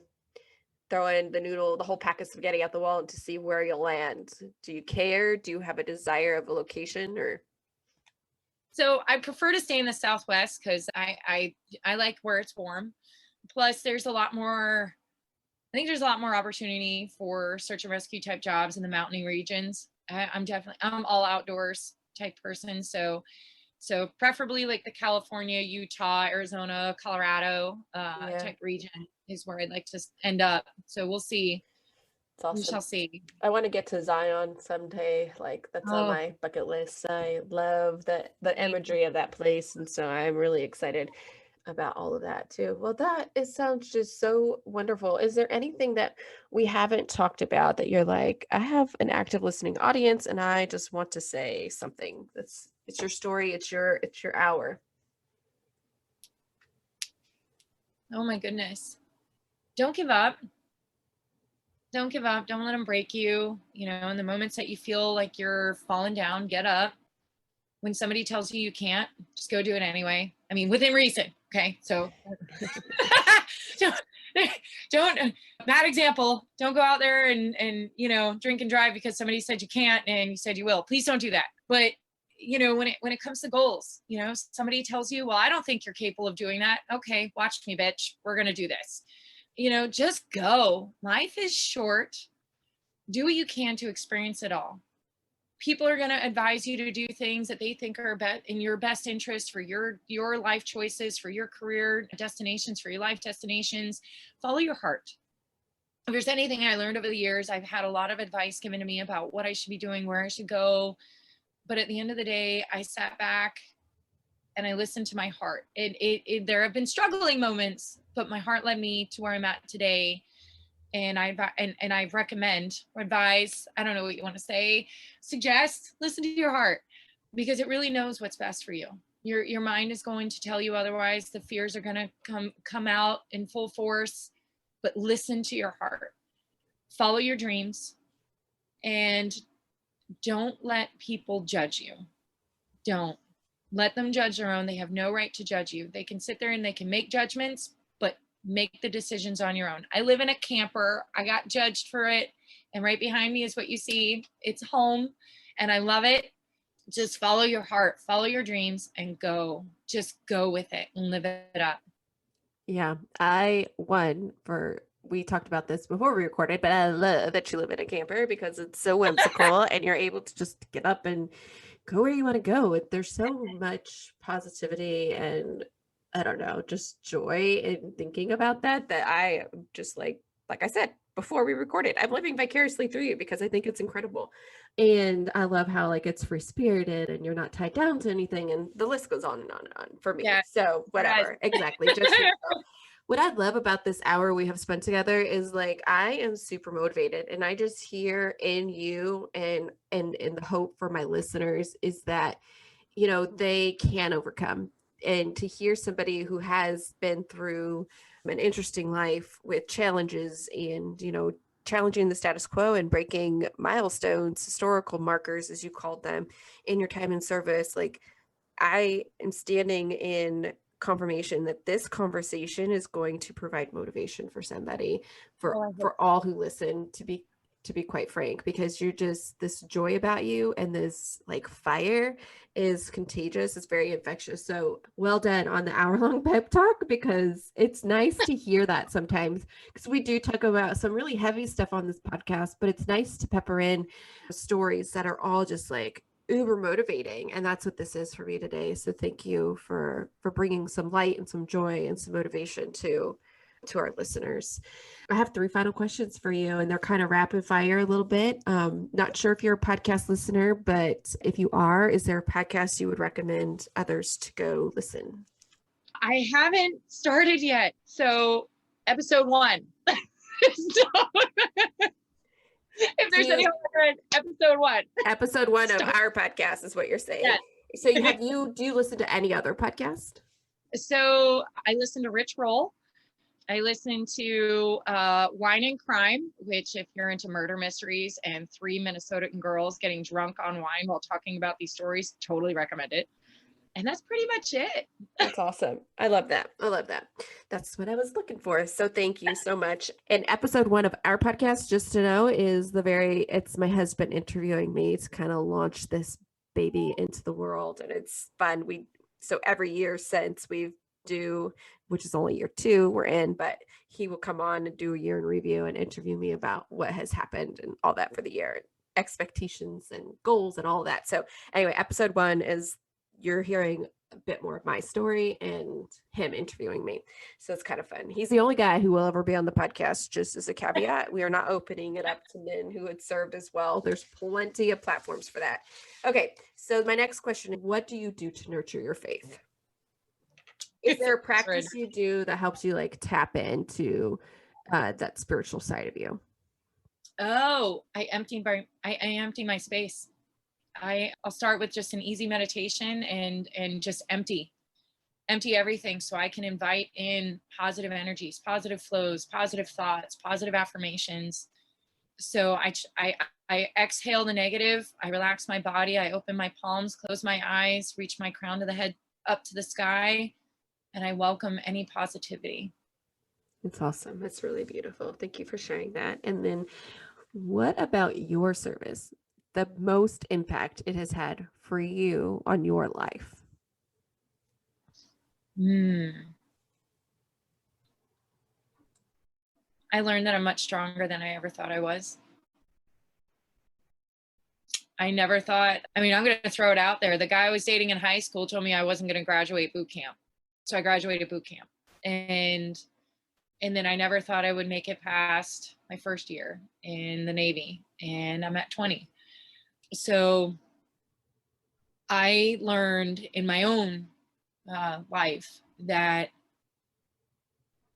Speaker 3: noodle, the whole pack of spaghetti at the wall to see where you'll land? Do you care? Do you have a desire of a location? Or
Speaker 2: so I prefer to stay in the Southwest because I like where it's warm. Plus there's a lot more, I think there's a lot more opportunity for search and rescue type jobs in the mountain regions. I'm all outdoors type person. So preferably like the California, Utah, Arizona, Colorado type region is where I'd like to end up. So we'll see.
Speaker 3: It's awesome.
Speaker 2: We shall see.
Speaker 3: I want to get to Zion someday. Like that's on my bucket list. I love the imagery of that place. And so I'm really excited about all of that too. Well, sounds just so wonderful. Is there anything that we haven't talked about that you're like, I have an active listening audience and I just want to say something? It's your story. It's your hour.
Speaker 2: Oh my goodness. don't give up. Don't give up. Don't let them break you. You know, in the moments that you feel like you're falling down, get up. When somebody tells you you can't, just go do it anyway. I mean, within reason. Okay. So don't, don't, bad example. Don't go out there and, you know, drink and drive because somebody said you can't and you said you will. Please don't do that. But, you know, when it comes to goals, you know, somebody tells you, well, I don't think you're capable of doing that. Okay. Watch me, bitch. We're going to do this. You know, just go. Life is short. Do what you can to experience it all. People are going to advise you to do things that they think are in your best interest for your life choices, for your career destinations, for your life destinations. Follow your heart. If there's anything I learned over the years, I've had a lot of advice given to me about what I should be doing, where I should go. But at the end of the day, I sat back and I listened to my heart. There have been struggling moments, but my heart led me to where I'm at today. And I recommend or advise, I don't know what you want to say, suggest, listen to your heart, because it really knows what's best for you. Your mind is going to tell you otherwise. The fears are going to come out in full force, but listen to your heart. Follow your dreams and don't let people judge you. Don't let them judge their own. They have no right to judge you. They can sit there and they can make judgments, but make the decisions on your own. I live in a camper. I got judged for it. And right behind me is what you see. It's home and I love it. Just follow your heart, follow your dreams and go. Just go with it and live it up.
Speaker 3: Yeah, we talked about this before we recorded, but I love that you live in a camper because it's so whimsical and you're able to just get up and go where you want to go. There's so much positivity and I don't know, just joy in thinking about that I just like I said before we recorded, I'm living vicariously through you because I think it's incredible. And I love how like it's free spirited and you're not tied down to anything. And the list goes on and on and on for me.
Speaker 2: Yeah.
Speaker 3: So whatever,
Speaker 2: Yes.
Speaker 3: exactly. Just what I love about this hour we have spent together is like I am super motivated and I just hear in you and in the hope for my listeners is that, you know, they can overcome. And to hear somebody who has been through an interesting life with challenges and, you know, challenging the status quo and breaking milestones, historical markers, as you called them, in your time in service, like I am standing in confirmation that this conversation is going to provide motivation for somebody, for all who listen, to be quite frank, because you're just this joy about you and this like fire is contagious. It's very infectious. So well done on the hour-long pep talk, because it's nice to hear that sometimes, because we do talk about some really heavy stuff on this podcast, but it's nice to pepper in stories that are all just like uber motivating, and that's what this is for me today. So thank you for bringing some light and some joy and some motivation to our listeners. I have 3 final questions for you, and they're kind of rapid fire a little bit. Not sure if you're a podcast listener, but if you are, is there a podcast you would recommend others to go listen?
Speaker 2: I haven't started yet. So episode 1. If there's any episode 1.
Speaker 3: Episode 1 of our podcast is what you're saying. Yes. So do you listen to any other podcast?
Speaker 2: So I listen to Rich Roll. I listen to Wine and Crime, which if you're into murder mysteries and 3 Minnesotan girls getting drunk on wine while talking about these stories, totally recommend it. And that's pretty much it.
Speaker 3: That's awesome. I love that. That's what I was looking for. So thank you so much. And episode 1 of our podcast, just to know, is it's my husband interviewing me to kind of launch this baby into the world. And it's fun. So every year since which is only year 2 we're in, but he will come on and do a year in review and interview me about what has happened and all that for the year, expectations and goals and all that. So anyway, episode 1 is you're hearing a bit more of my story and him interviewing me. So it's kind of fun. He's the only guy who will ever be on the podcast, just as a caveat. We are not opening it up to men who would serve as well. There's plenty of platforms for that. Okay. So my next question, what do you do to nurture your faith? Is there a practice you do that helps you like tap into that spiritual side of you?
Speaker 2: Oh, I empty my space. I'll start with just an easy meditation and just empty. empty everything so I can invite in positive energies, positive flows, positive thoughts, positive affirmations. So I exhale the negative, I relax my body, I open my palms, close my eyes, reach my crown to the head up to the sky, and I welcome any positivity.
Speaker 3: It's awesome. It's really beautiful. Thank you for sharing that. And then what about your service? The most impact it has had for you on your life?
Speaker 2: I learned that I'm much stronger than I ever thought I was. I never thought, I mean, I'm going to throw it out there. The guy I was dating in high school told me I wasn't going to graduate boot camp. So I graduated boot camp. And then I never thought I would make it past my first year in the Navy. And I'm at 20. So I learned in my own life that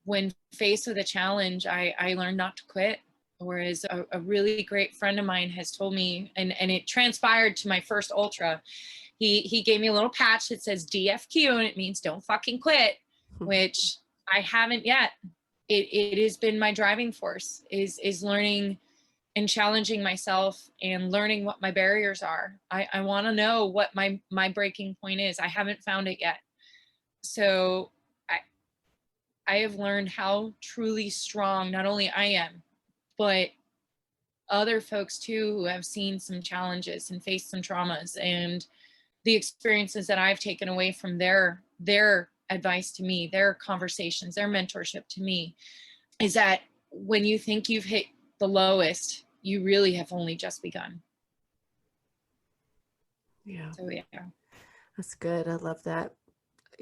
Speaker 2: when faced with a challenge, I learned not to quit. Whereas a really great friend of mine has told me, and it transpired to my first ultra, he gave me a little patch that says DFQ, and it means don't fucking quit, which I haven't yet. It has been my driving force, is learning and challenging myself and learning what my barriers are. I want to know what my breaking point is. I haven't found it yet. So I have learned how truly strong not only I am, but other folks too who have seen some challenges and faced some traumas, and the experiences that I've taken away from their advice to me, their conversations, their mentorship to me, is that when you think you've hit the lowest, you really have only just begun.
Speaker 3: Yeah.
Speaker 2: So yeah.
Speaker 3: That's good. I love that.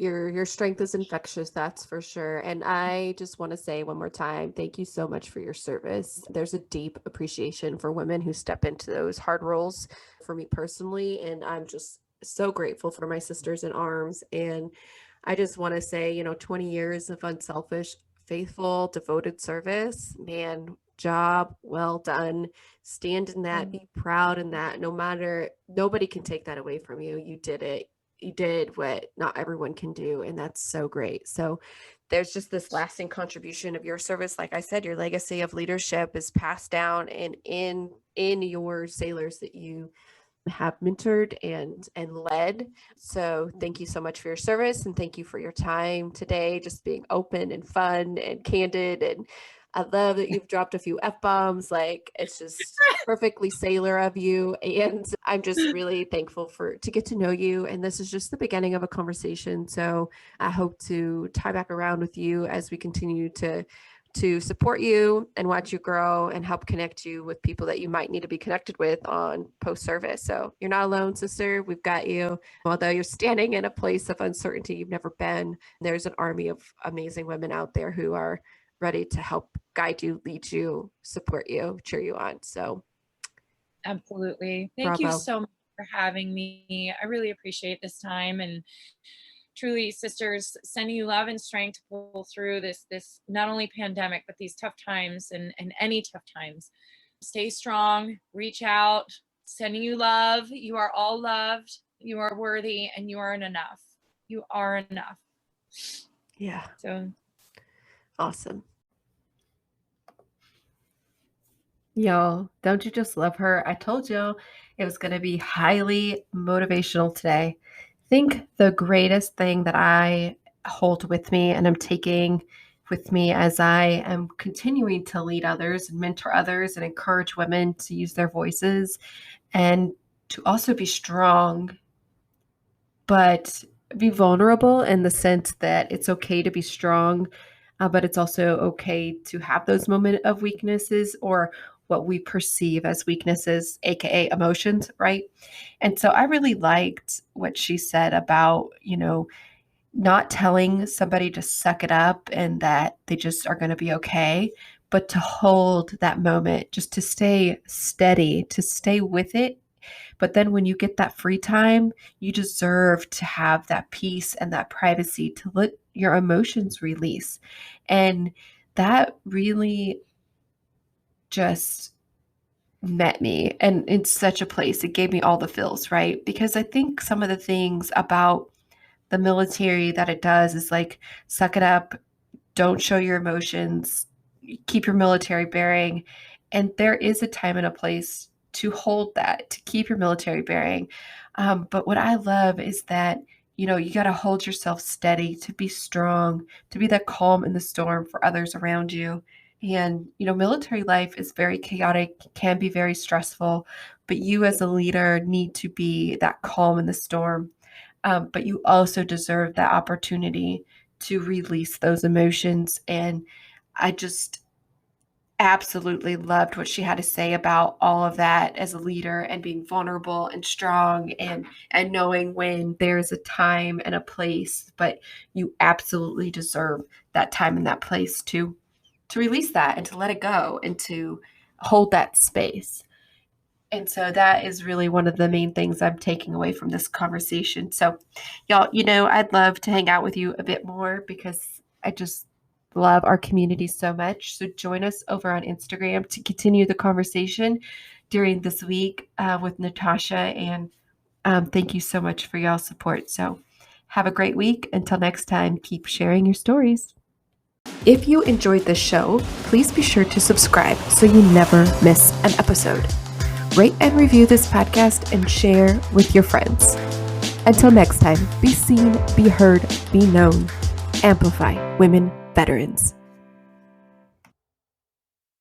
Speaker 3: Your strength is infectious, that's for sure. And I just want to say one more time, thank you so much for your service. There's a deep appreciation for women who step into those hard roles for me personally. And I'm just so grateful for my sisters in arms. And I just want to say, 20 years of unselfish, faithful, devoted service, man, job well done. Stand in that, be proud in that. Nobody can take that away from you. You did it. You did what not everyone can do, and that's so great. So there's just this lasting contribution of your service. Like I said, your legacy of leadership is passed down, and in your sailors that you have mentored and led. So thank you so much for your service, and thank you for your time today, just being open and fun and candid. And I love that you've dropped a few F-bombs. Like, it's just perfectly sailor of you. And I'm just really thankful to get to know you. And this is just the beginning of a conversation. So I hope to tie back around with you as we continue to support you and watch you grow and help connect you with people that you might need to be connected with on post-service. So you're not alone, sister. We've got you. Although you're standing in a place of uncertainty you've never been, there's an army of amazing women out there who are ready to help guide you, lead you, support you, cheer you on. So
Speaker 2: absolutely. Thank you so much for having me. I really appreciate this time, and truly, sisters, sending you love and strength to pull through this not only pandemic, but these tough times and any tough times. Stay strong, reach out, sending you love. You are all loved, you are worthy, and you are enough. You are enough.
Speaker 3: Yeah.
Speaker 2: So
Speaker 3: awesome.
Speaker 1: Y'all, don't you just love her? I told you it was going to be highly motivational today. I think the greatest thing that I hold with me and I'm taking with me as I am continuing to lead others and mentor others and encourage women to use their voices and to also be strong, but be vulnerable in the sense that it's okay to be strong, but it's also okay to have those moments of weaknesses or what we perceive as weaknesses, aka emotions, right? And so I really liked what she said about, not telling somebody to suck it up and that they just are going to be okay, but to hold that moment, just to stay steady, to stay with it. But then when you get that free time, you deserve to have that peace and that privacy to let your emotions release. And that really just met me, and in such a place. It gave me all the feels, right? Because I think some of the things about the military that it does is like, suck it up, don't show your emotions, keep your military bearing. And there is a time and a place to hold that, to keep your military bearing. But what I love is that, you got to hold yourself steady, to be strong, to be that calm in the storm for others around you. And, military life is very chaotic, can be very stressful, but you as a leader need to be that calm in the storm. But you also deserve that opportunity to release those emotions. And I just absolutely loved what she had to say about all of that as a leader, and being vulnerable and strong, and knowing when there's a time and a place, but you absolutely deserve that time and that place to release that and to let it go and to hold that space. And so that is really one of the main things I'm taking away from this conversation. So y'all, I'd love to hang out with you a bit more, because I just love our community so much. So join us over on Instagram to continue the conversation during this week with Natasha. And thank you so much for y'all's support. So have a great week. Until next time, keep sharing your stories. If you enjoyed this show, please be sure to subscribe so you never miss an episode. Rate and review this podcast and share with your friends. Until next time, be seen, be heard, be known. Amplify Women Veterans.